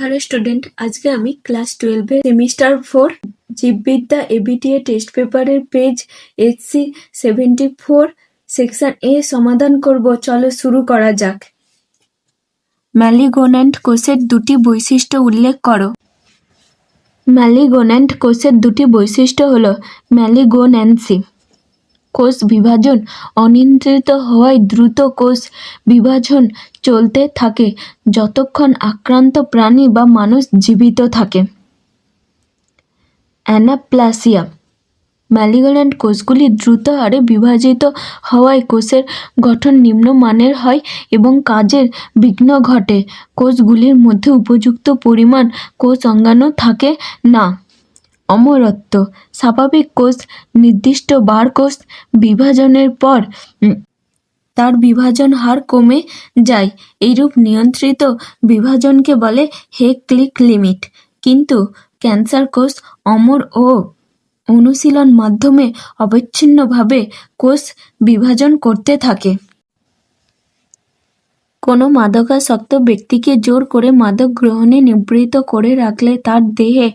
Hello student, আজকে আমি class 12 semester 4 জীববিদ্যা ABTA test পেপারের পেজ HC 74 সেকশন এ সমাধান করব। চলো শুরু করা যাক। ম্যালিগন্যান্ট কোষের দুটি বৈশিষ্ট্য উল্লেখ করো। ম্যালিগন্যান্ট কোষের দুটি বৈশিষ্ট্য হলো ম্যালিগন্যান্সি, কোষ বিভাজন অনিয়ন্ত্রিত হওয়ায় দ্রুত কোষ বিভাজন চলতে থাকে যতক্ষণ আক্রান্ত প্রাণী বা মানুষ জীবিত থাকে। অ্যানাপ্লাসিয়া, ম্যালিগন্যান্ট কোষগুলি দ্রুত হারে বিভাজিত হওয়ায় কোষের গঠন নিম্নমানের হয় এবং কাজের বিঘ্ন ঘটে। কোষগুলির মধ্যে উপযুক্ত পরিমাণ কোষ অঙ্গাণু থাকে না। অমরত্ব, স্বাভাবিক কোষ নির্দিষ্ট বার কোষ বিভাজনের পর তার বিভাজন হার কমে যায়। এইরূপ নিয়ন্ত্রিত বিভাজনকে বলে হেক্লিক লিমিট। কিন্তু ক্যান্সার কোষ অমর ও অনুশীলন মাধ্যমে অবিচ্ছিন্নভাবে কোষ বিভাজন করতে থাকে। কোনো মাদকাসক্ত ব্যক্তিকে জোর করে মাদক গ্রহণে নিবৃত্ত করে রাখলে তার দেহে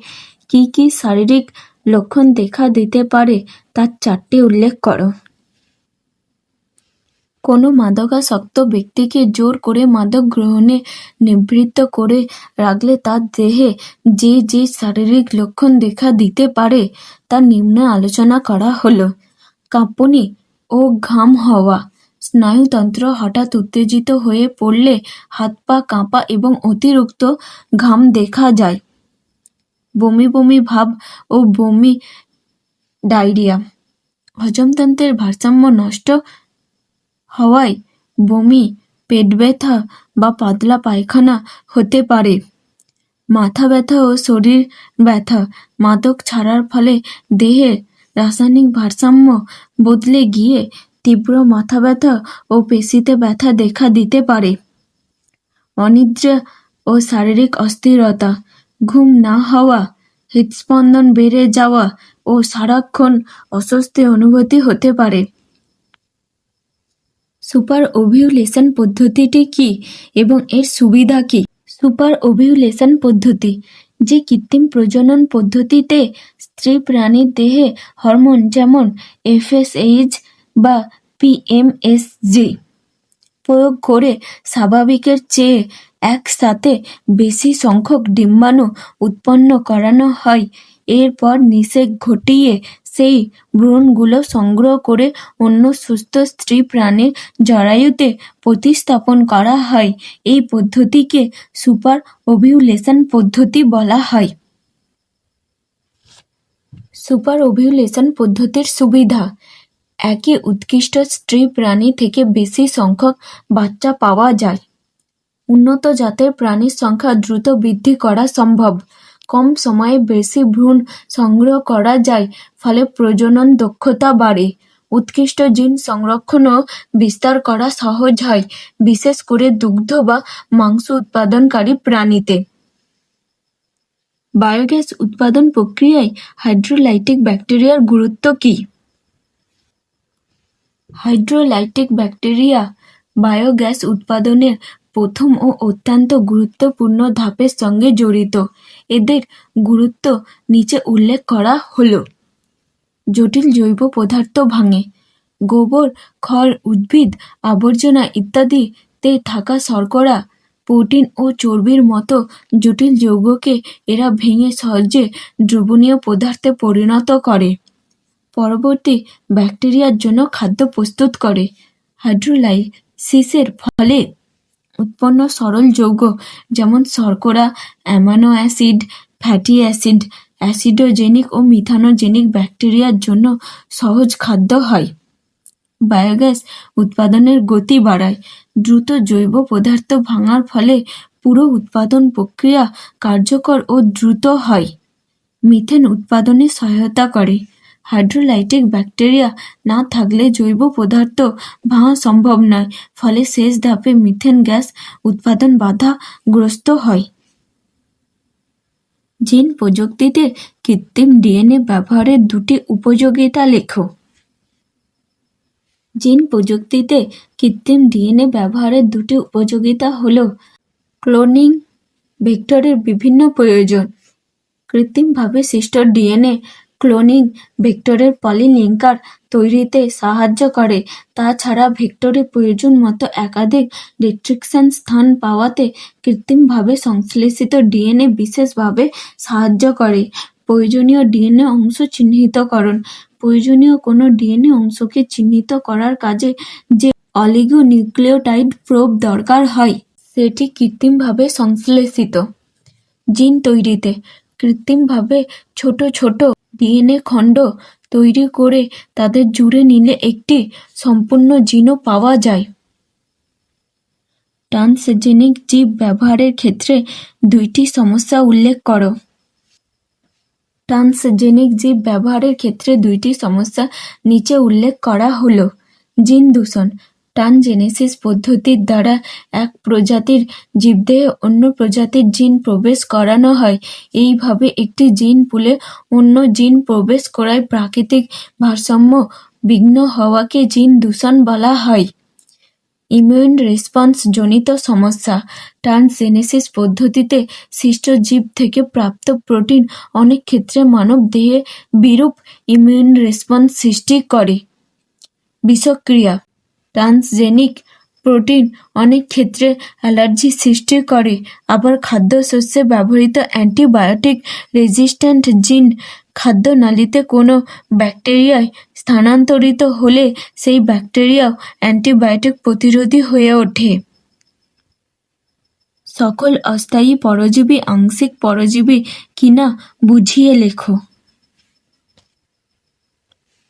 কী কী শারীরিক লক্ষণ দেখা দিতে পারে তার চারটি উল্লেখ করো। কোনো মাদকাসক্ত ব্যক্তিকে জোর করে মাদক গ্রহণে নিবৃত্ত করে রাখলে তার দেহে যে যে শারীরিক লক্ষণ দেখা দিতে পারে তা নিম্নে আলোচনা করা হলো। কাঁপুনি ও ঘাম হওয়া, স্নায়ুতন্ত্র হঠাৎ উত্তেজিত হয়ে পড়লে হাত পা কাঁপা এবং অতিরিক্ত ঘাম দেখা যায়। বমি বমি ভাব ও বমি, ডায়রিয়া, হজমতন্ত্রের ভারসাম্য নষ্ট হওয়ায় বমি, পেট ব্যথা বা পাতলা পায়খানা হতে পারে। মাথা ব্যথা ও শরীর ব্যথা, মাদক ছাড়ার ফলে দেহের রাসায়নিক ভারসাম্য বদলে গিয়ে তীব্র মাথা ব্যথা ও পেশিতে ব্যথা দেখা দিতে পারে। অনিদ্রা ও শারীরিক অস্থিরতা, ঘুম না হওয়া, হৃদস্পন্দন বেড়ে যাওয়া ও সারাক্ষণ অস্বস্তি অনুভূতি হতে পারে। সুপার ওভিউলেশন পদ্ধতিটি কী এবং এর সুবিধা কী? সুপার ওভিউলেশন পদ্ধতি যে কৃত্রিম প্রজনন পদ্ধতিতে স্ত্রী প্রাণীর দেহে হরমোন যেমন FSH বা PMSG প্রয়োগ করে স্বাভাবিকের চেয়ে একসাথে বেশি সংখ্যক ডিম্বাণু উৎপন্ন করানো হয়। এরপর নিষেক ঘটিয়ে সেই ভ্রূণগুলো সংগ্রহ করে অন্য সুস্থ স্ত্রী প্রাণীর জরায়ুতে প্রতিস্থাপন করা হয়। এই পদ্ধতিকে সুপার ওভিউলেশন পদ্ধতি বলা হয়। সুপার ওভিউলেশন পদ্ধতির সুবিধা: একই উৎকৃষ্ট স্ত্রী প্রাণী থেকে বেশি সংখ্যক বাচ্চা পাওয়া যায়। উন্নত জাতের প্রাণীর সংখ্যা দ্রুত বৃদ্ধি করা সম্ভব। কম সময়ে বেশি ভ্রূণ সংগ্রহ করা যায়, ফলে প্রজনন দক্ষতা বাড়ে। উৎকৃষ্ট জিন সংরক্ষণ ও বিস্তার করা সহজ হয়, বিশেষ করে দুগ্ধ বা মাংস উৎপাদনকারী প্রাণীতে। বায়োগ্যাস উৎপাদন প্রক্রিয়ায় হাইড্রোলাইটিক ব্যাকটেরিয়ার গুরুত্ব কী? হাইড্রোলাইটিক ব্যাকটেরিয়া বায়োগ্যাস উৎপাদনের প্রথম ও অত্যন্ত গুরুত্বপূর্ণ ধাপের সঙ্গে জড়িত। এদের গুরুত্ব নিচে উল্লেখ করা হলো। জটিল জৈব পদার্থ ভাঙে। গোবর, খড়, উদ্ভিদ আবর্জনা ইত্যাদিতে থাকা শর্করা, প্রোটিন ও চর্বির মতো জটিল যৌগকে এরা ভেঙে সহজে দ্রবণীয় পদার্থে পরিণত করে। পরবর্তী ব্যাকটেরিয়ার জন্য খাদ্য প্রস্তুত করে। হাইড্রোলাইসিসের ফলে উৎপন্ন সরল যৌগ যেমন শর্করা, অ্যামাইনো অ্যাসিড, ফ্যাটি অ্যাসিড, অ্যাসিডোজেনিক ও মিথানোজেনিক ব্যাকটেরিয়ার জন্য সহজ খাদ্য হয়। বায়োগ্যাস উৎপাদনের গতি বাড়ায়। দ্রুত জৈব পদার্থ ভাঙার ফলে পুরো উৎপাদন প্রক্রিয়া কার্যকর ও দ্রুত হয়। মিথেন উৎপাদনে সহায়তা করে। হাইড্রোলাইটিক ব্যাকটেরিয়া না থাকলে জৈব পদার্থ ভাঙা সম্ভব নয়, ফলে শেষ ধাপে মিথেন গ্যাস উৎপাদন বাধাগ্রস্ত হয়। জিন প্রযুক্তিতে কৃত্রিম ডিএনএ ব্যবহারের দুটি উপযোগিতা লেখো। জিন প্রযুক্তিতে কৃত্রিম ডিএনএ ব্যবহারের দুটি উপযোগিতা হলো ক্লোনিং ভেক্টরের বিভিন্ন প্রয়োজন। কৃত্রিমভাবে সৃষ্ট ডিএনএ ক্লোনিং ভেক্টরের পলিলিঙ্কার তৈরিতে সাহায্য করে। তাছাড়া ভেক্টরে প্রয়োজন মতো একাধিক রেস্ট্রিকশন স্থান পাওয়াতে কৃত্রিমভাবে সংশ্লেষিত ডিএনএ বিশেষভাবে সাহায্য করে। প্রয়োজনীয় ডিএনএ অংশ চিহ্নিতকরণ। প্রয়োজনীয় কোনো ডিএনএ অংশকে চিহ্নিত করার কাজে যে অলিগোনিউক্লিওটাইড প্রোব দরকার হয়, সেটি কৃত্রিমভাবে সংশ্লেষিত। জিন তৈরিতে কৃত্রিমভাবে ছোট ছোট ডিএনএ খণ্ড তৈরি করে তাদের জুড়ে নিলে একটি সম্পূর্ণ জিনও পাওয়া যায়। ট্রান্সজেনিক জীব ব্যবহারের ক্ষেত্রে দুইটি সমস্যা উল্লেখ করো। ট্রান্সজেনিক জীব ব্যবহারের ক্ষেত্রে দুইটি সমস্যা নিচে উল্লেখ করা হলো। জিন দূষণ। ট্রান্সজেনেসিস পদ্ধতির দ্বারা এক প্রজাতির জীবদেহে অন্য প্রজাতির জিন প্রবেশ করানো হয়। এইভাবে একটি জিন পুলে অন্য জিন প্রবেশ করায় প্রাকৃতিক ভারসাম্য বিঘ্ন হওয়াকে জিন দূষণ বলা হয়। ইমিউন রেসপন্স জনিত সমস্যা। ট্রান্সজেনেসিস পদ্ধতিতে সৃষ্ট জীব থেকে প্রাপ্ত প্রোটিন অনেক ক্ষেত্রে মানব দেহে বিরূপ ইমিউন রেসপন্স সৃষ্টি করে। বিষক্রিয়া। ট্রান্সজেনিক প্রোটিন অনেক ক্ষেত্রে অ্যালার্জি সৃষ্টি করে। আবার খাদ্যশস্যে ব্যবহৃত অ্যান্টিবায়োটিক রেজিস্ট্যান্ট জিন খাদ্যনালীতে কোনো ব্যাকটেরিয়ায় স্থানান্তরিত হলে সেই ব্যাকটেরিয়াও অ্যান্টিবায়োটিক প্রতিরোধী হয়ে ওঠে। সকল অস্থায়ী পরজীবী আংশিক পরজীবী কিনা বুঝিয়ে লেখো।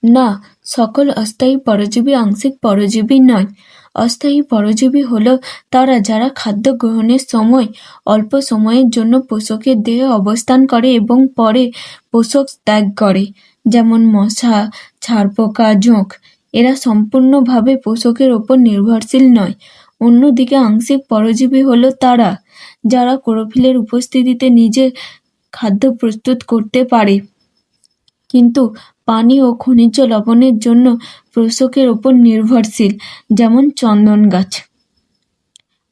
না, সকল অস্থায়ী পরজীবী আংশিক পরজীবী নয়। অস্থায়ী পরজীবী হলো তারা যারা খাদ্য গ্রহণের সময় অল্প সময়ের জন্য পোষকের দেহে অবস্থান করে এবং পরে পোষক ত্যাগ করে, যেমন মশা, ছারপোকা, জোঁক। এরা সম্পূর্ণভাবে পোষকের ওপর নির্ভরশীল নয়। অন্যদিকে আংশিক পরজীবী হলো তারা যারা ক্লোরোফিলের উপস্থিতিতে নিজের খাদ্য প্রস্তুত করতে পারে, কিন্তু পানি ও খনিজ লবণের জন্য পোষকের ওপর নির্ভরশীল, যেমন চন্দন গাছ।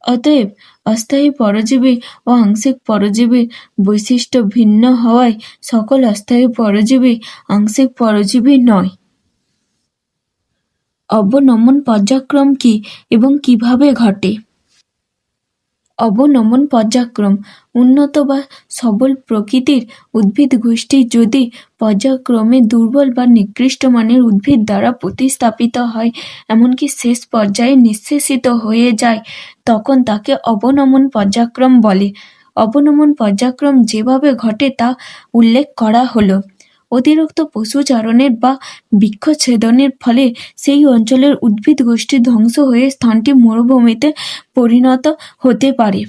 অতএব অস্থায়ী পরজীবী ও আংশিক পরজীবীর বৈশিষ্ট্য ভিন্ন হওয়ায় সকল অস্থায়ী পরজীবী আংশিক পরজীবী নয়। অবনমন পর্যায়ক্রম কি এবং কিভাবে ঘটে? অবনমন পর্যায়ক্রম। উন্নত বা সবল প্রকৃতির উদ্ভিদ গোষ্ঠী যদি পর্যায়ক্রমে দুর্বল বা নিকৃষ্ট মানের উদ্ভিদ দ্বারা প্রতিস্থাপিত হয়, এমনকি শেষ পর্যায়ে নিঃশেষিত হয়ে যায়, তখন তাকে অবনমন পর্যায়ক্রম বলে। অবনমন পর্যায়ক্রম যেভাবে ঘটে তা উল্লেখ করা হলো। অতিরিক্ত পশুচারণের বা বৃক্ষচ্ছেদনের ফলে সেই অঞ্চলের উদ্ভিদ গোষ্ঠী ধ্বংস হয়ে স্থানটি মরুভূমিতে পরিণত হতে পারে।